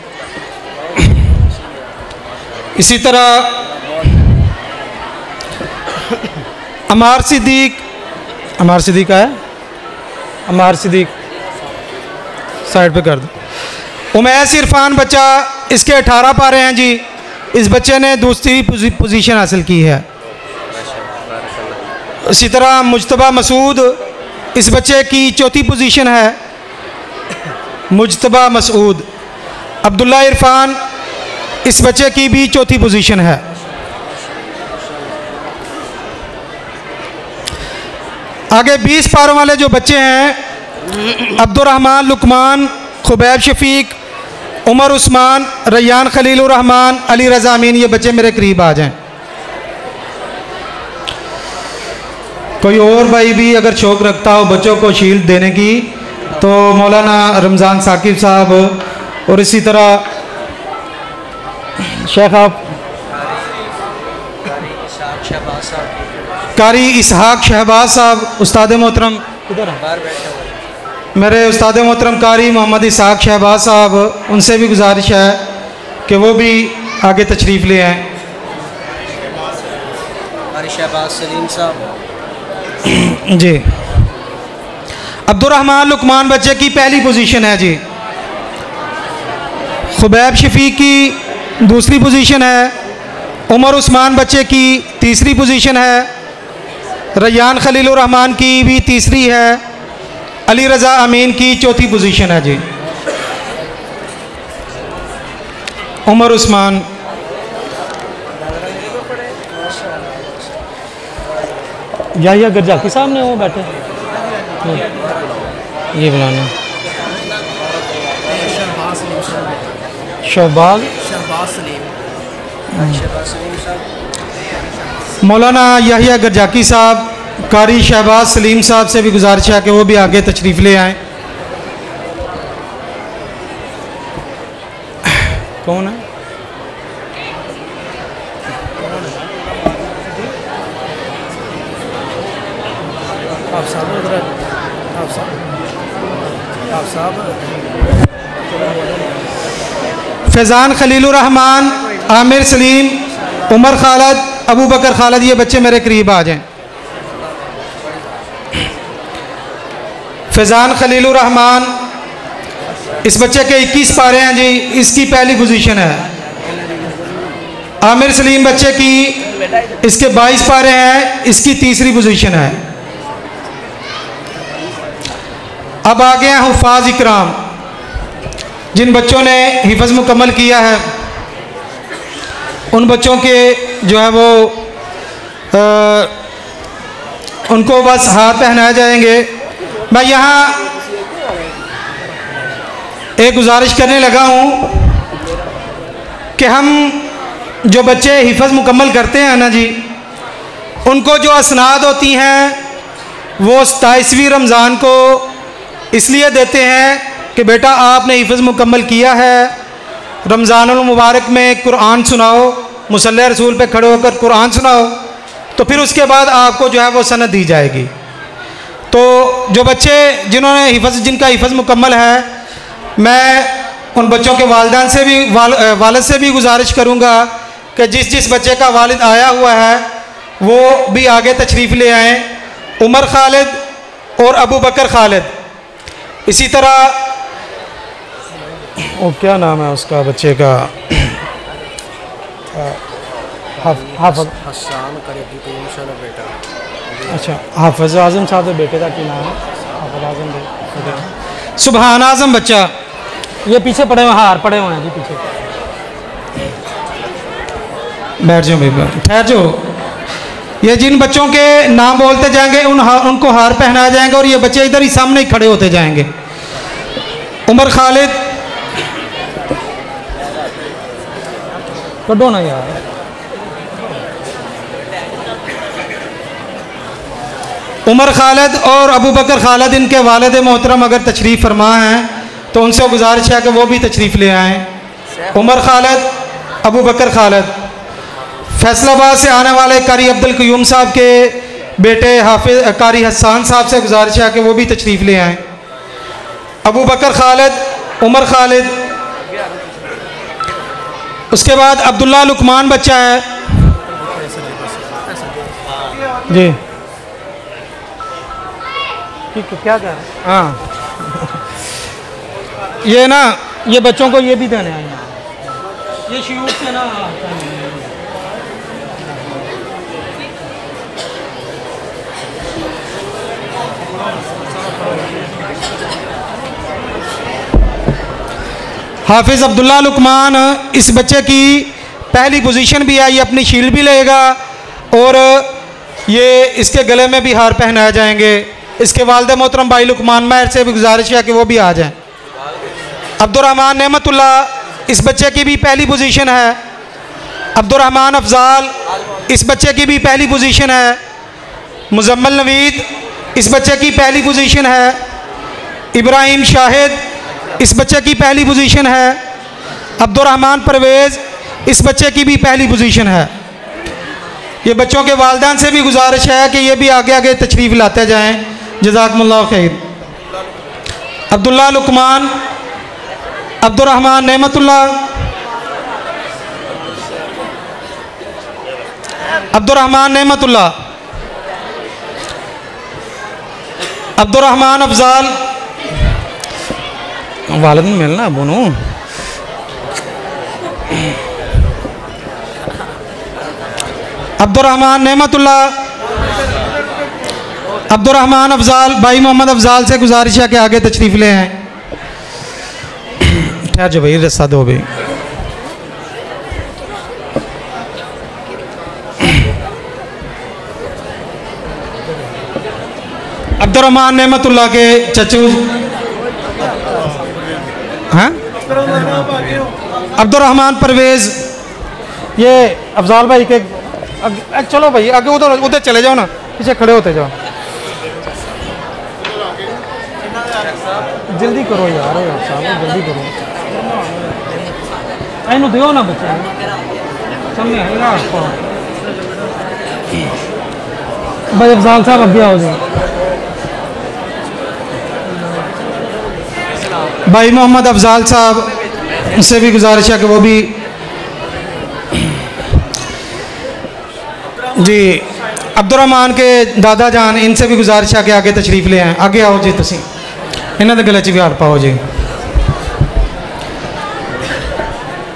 इसी तरह अमार सिद्दीक, अमार सिद्दीक है, अमार सिद्दीक साइड पे कर दो। उमैस इरफ़ान बच्चा, इसके 18 पारे हैं जी। इस बच्चे ने दूसरी पोजीशन हासिल की है। इसी तरह मुज्तबा मसूद, इस बच्चे की चौथी पोजीशन है। मुज्तबा मसूद। अब्दुल्ला इरफ़ान, इस बच्चे की भी चौथी पोजीशन है। आगे 20 पारों वाले जो बच्चे हैं, अब्दुर्रहमान लुकमान, खुबैब शफीक, उमर उस्मान, रैयान खलीलुर रहमान, अली रज़ा अमीन, ये बच्चे मेरे करीब आ जाएं। कोई और भाई भी अगर शौक़ रखता हो बच्चों को शील्ड देने की तो मौलाना रमज़ान साकिब साहब, और इसी तरह शेख आप कारी इसहाक शहबाज साहब, उस्ताद मोहतरम इधर मेरे उस्ताद मोहतरम कारी मोहम्मद इसहाक शहबाज साहब, उनसे भी गुजारिश है कि वो भी आगे तशरीफ़ ले आएँ। शहबाज सलीम साहब जी। अब्दुर्रहमान लुकमान बच्चे की पहली पोजीशन है जी। खुबैब शफीक की दूसरी पोजीशन है। उमर उस्मान बच्चे की तीसरी पोजीशन है। रैयान खलीलुर रहमान की भी तीसरी है। अली रज़ा अमीन की चौथी पोजीशन है जी। उमर उस्मान, या गर्जाकी साहब ने वो बैठे, ये बुलाना शहबाज मौलाना याहिया गर्जाकी साहब, कारी शहबाज सलीम साहब से भी गुजारिश है कि वो भी आगे तशरीफ़ ले आएँ। कौन है? आप साहब फैज़ान खलीलुर रहमान, आमिर सलीम, उमर खालद, अबू बकर खालद, ये बच्चे मेरे करीब आ जाएं। फैज़ान खलीलुर रहमान, इस बच्चे के 21 पारे हैं जी। इसकी पहली पोजीशन है। आमिर सलीम बच्चे की, इसके 22 पारे हैं, इसकी तीसरी पोजीशन है। अब आ गए हैं हुफ़ाज़ इकराम, जिन बच्चों ने हिफ़्ज़ मुकम्मल किया है उन बच्चों के जो है वो उनको बस हाथ पहनाए जाएंगे। मैं यहाँ एक गुजारिश करने लगा हूँ कि हम जो बच्चे हिफ़्ज़ मुकम्मल करते हैं ना जी, उनको जो असनाद होती हैं वो 27वीं रमज़ान को इसलिए देते हैं कि बेटा आपने हिफ़्ज़ मुकम्मल किया है, रमज़ानुल मुबारक में कुरान सुनाओ, मुसल्ले रसूल पे खड़े होकर कुरान सुनाओ, तो फिर उसके बाद आपको जो है वो सनद दी जाएगी। तो जो बच्चे जिनका हिफ़्ज़ मुकम्मल है, मैं उन बच्चों के वालिदैन से भी वालिद से भी गुजारिश करूँगा कि जिस बच्चे का वालिद आया हुआ है वो भी आगे तशरीफ़ ले आएँ। उमर खालिद और अबू बकर खालिद, इसी तरह वो क्या नाम है उसका बच्चे का, हाफिज अच्छा हाफिज आज़म साहब के बेटे का क्या नाम है? हाफिज आज़म, सुबहान आज़म बच्चा, ये पीछे पड़े हुए हार पड़े हुए हैं जी पीछे। बैठ जाओ भाई, ठहर जाओ। ये जिन बच्चों के नाम बोलते जाएंगे उनको हार पहनाए जाएंगे और ये बच्चे इधर ही सामने ही खड़े होते जाएंगे। उमर खालिद, कढ़ो ना यार। उमर खालिद और अबू बकर खालिद, इनके वालिद मोहतरम अगर तशरीफ़ फरमा हैं तो उनसे गुजारिश है कि वो भी तशरीफ़ ले आएँ। उमर खालिद, अबू बकर खालिद। फैसलाबाद से आने वाले कारी अब्दुल क़य्यूम साहब के बेटे हाफिज कारी हसन साहब से गुजारिश है कि वो भी तशरीफ़ ले आएँ। अबू बकर खालिद, उमर खालिद। उसके बाद अब्दुल्ला लुकमान बच्चा है जी, ठीक है, क्या कर हाँ ये ना, ये बच्चों को ये भी देने आए हैं, ये शुरू से ना हाफिज़ अब्दुल्ला लुकमान, इस बच्चे की पहली पोजीशन भी है, ये अपनी शील्ड भी लेगा और ये इसके गले में भी हार पहनाए जाएंगे। इसके वालिद मोहतरम भाई लुकमान महर से भी गुजारिश है कि वो भी आ जाएं। अब्दुर्रहमान नेमतुल्ला, इस बच्चे की भी पहली पोजीशन है। अब्दुर्रहमान अफजाल, इस बच्चे की भी पहली पोजीशन है। मुजम्मल नवीद, इस बच्चे की पहली पोजीशन है। इब्राहिम शाहिद, इस बच्चे की पहली पोजीशन है। अब्दुर्रहमान परवेज़, इस बच्चे की भी पहली पोजीशन है। ये बच्चों के वालिदैन से भी गुजारिश है कि ये भी आगे आगे तशरीफ़ लाते जाएं। जज़ाकुमुल्लाह खैर। अब्दुल्ला लुकमान, अब्दुर्रहमान नेमतुल्ला, अब्दुर्रहमान नेमतुल्ला, अब्दुर्रहमान अफजाल, वालिद में मिलना बोनू। अब्दुर्रहमान नेमतुल्ला, अब्दुर्रहमान अफजाल, भाई मोहम्मद अफजाल से गुजारिश है कि आगे तशरीफ़ ले आएँ। ठहर जाओ भाई, रस्सा दो भाई। अब्दुर्रहमान नेमतुल्ला के चचू हैं, अब्दुर्रहमान परवेज़, ये अफजाल भाई के चलो भाई आगे उधर चले जाओ ना, पीछे खड़े होते जाओ, जल्दी करो यार, जल्दी करो, इन्हों दो ना बच्चे सामने भाई। अफजाल साहब अगे आओ जी। भाई मोहम्मद अफजाल साहब से भी गुजारिश है कि वो भी जी। अब्दुर्रहमान के दादा जान, इनसे भी गुजारिश है कि आगे तशरीफ़ ले आएँ। आगे आओ जी, तुसी इन्होंने गले च भी हार पाओ जी।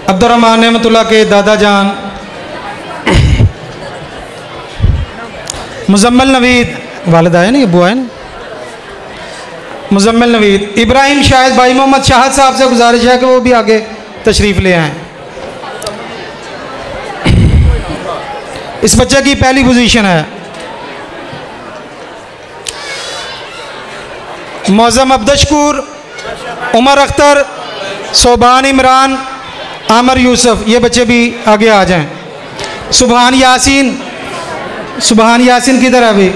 अब्दुर्रहमान नेमतुल्ला के दादा जान, मुजम्मल नवीद, वालिद आए ना, ये बुआ है ना, मुजम्मल नवीद। इब्राहिम शाहिद, भाई मोहम्मद शाहद साहब से गुजारिश है कि वो भी आगे तशरीफ़ ले आएँ। इस बच्चे की पहली पोजीशन है। मौज़म अब्दशकूर, उमर अख्तर, सोबान इमरान, आमर यूसुफ, ये बच्चे भी आगे आ जाएं। सुबहान यासीन, सुबहान यासीन किधर है अभी?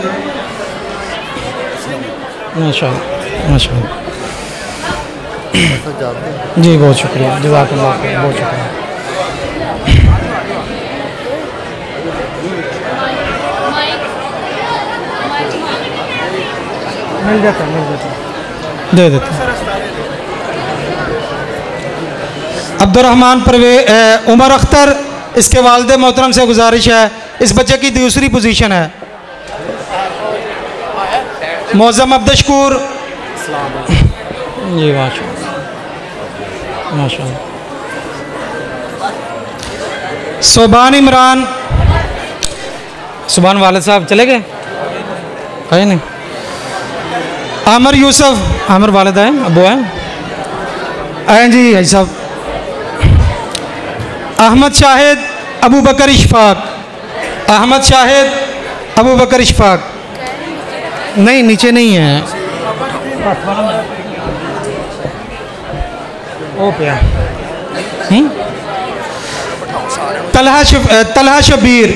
माशाअल्लाह माशाअल्लाह जी, बहुत शुक्रिया, जज़ाकल्लाह, बहुत शुक्रिया। मिल जाता दे देते। अब्दुर्रहमान उमर अख्तर, इसके वालिद मोहतरम से गुजारिश है, इस बच्चे की दूसरी पोजीशन है। मौज़म अब्दुशकूर जी, माशाअल्लाह माशाअल्लाह। सोबान इमरान, सुभान वालिद साहब चले गए कहीं नहीं। आमिर यूसुफ, आमिर वालिद हैं, अबू हैं आए जी भाई साहब। अहमद शाहिद, अबू बकर इशफाक, अहमद शाहिद, अबू बकर इशफाक, नहीं नीचे नहीं है ओ पे। तलहा शबीर,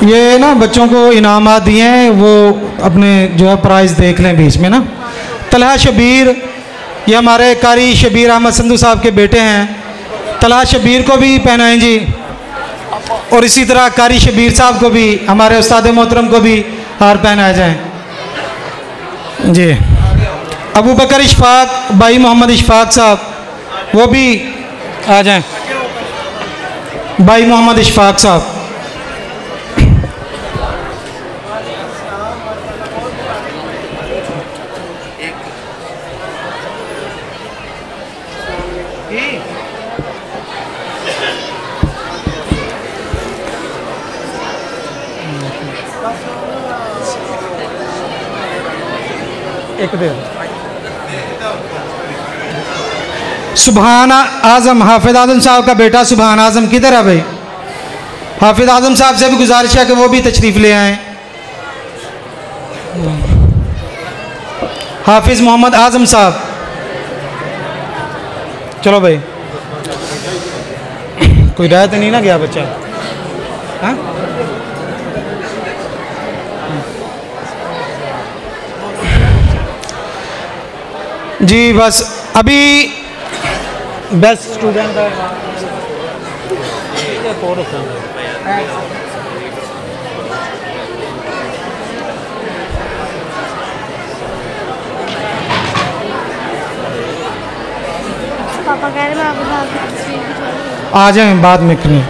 ये ना बच्चों को इनामात दिए हैं, वो अपने जो है प्राइज़ देख लें बीच में ना। तलहा शबीर, ये हमारे कारी शबीर अहमद संधू साहब के बेटे हैं। तलहा शबीर को भी पहनाएं जी, और इसी तरह कारी शबीर साहब को भी, हमारे उस्ताद मोहतरम को भी हार पहनाए जाएं जी। अबू बकर इशफाक, भाई मोहम्मद इशफाक साहब, वो भी आ जाएं, भाई मोहम्मद इशफाक साहब। एक दे सुबहान आज़म, हाफिज़ आज़म साहब का बेटा सुबहान आज़म किधर है भाई? हाफिज़ आज़म साहब से भी गुजारिश है कि वो भी तशरीफ़ ले आएँ। हाफिज़ मोहम्मद आज़म साहब, चलो भाई, कोई रह तो नहीं ना गया बच्चा? हाँ जी, बस अभी बेस्ट स्टूडेंट है पापा कह रहे आ जाएं बाद में करें।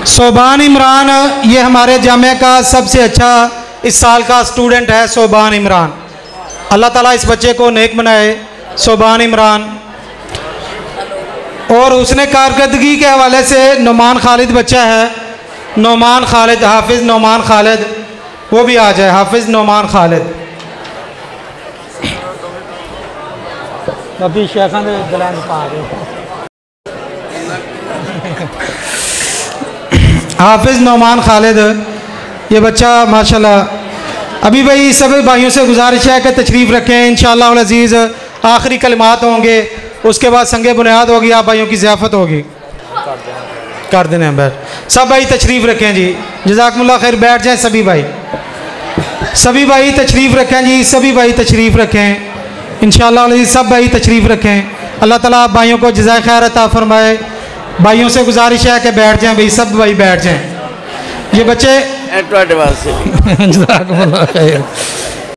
सोबान इमरान, ये हमारे जामिया का सबसे अच्छा इस साल का स्टूडेंट है सोबान इमरान। अल्लाह ताला इस बच्चे को नेक बनाए। सोबान इमरान, और उसने कारकर्दगी के हवाले से नौमान खालिद बच्चा है, नौमान खालिद, हाफिज़ नौमान खालिद, वो भी आ जाए। हाफिज़ नौमान खालिद अभी शेखा ने गलान पा रहे। हाफिज़ नौमान खालिद, ये बच्चा माशाल्लाह। अभी भाई सभी भाइयों से गुजारिश है कि तशरीफ़ रखें। इंशाअल्लाह अल अज़ीज़ आखिरी कलिमात होंगे, उसके बाद संगे बुनियाद होगी, आप भाइयों की ज़ियाफ़त होगी। कर देने हैं बैठ, सब भाई तशरीफ़ रखें जी, जज़ाकुमुल्लाह खैर। बैठ जाएं सभी भाई, सभी भाई तशरीफ़ रखें जी, सभी भाई तशरीफ़ रखें इंशाअल्लाह। सब भाई तशरीफ़ रखें। अल्लाह ताला आप भाइयों को जज़ाए खैर अता फ़रमाए। भाइयों से गुजारिश है कि बैठ जाएं भाई, सब भाई बैठ जाएं। ये बच्चे जज़ाकुमुल्लाह खैर।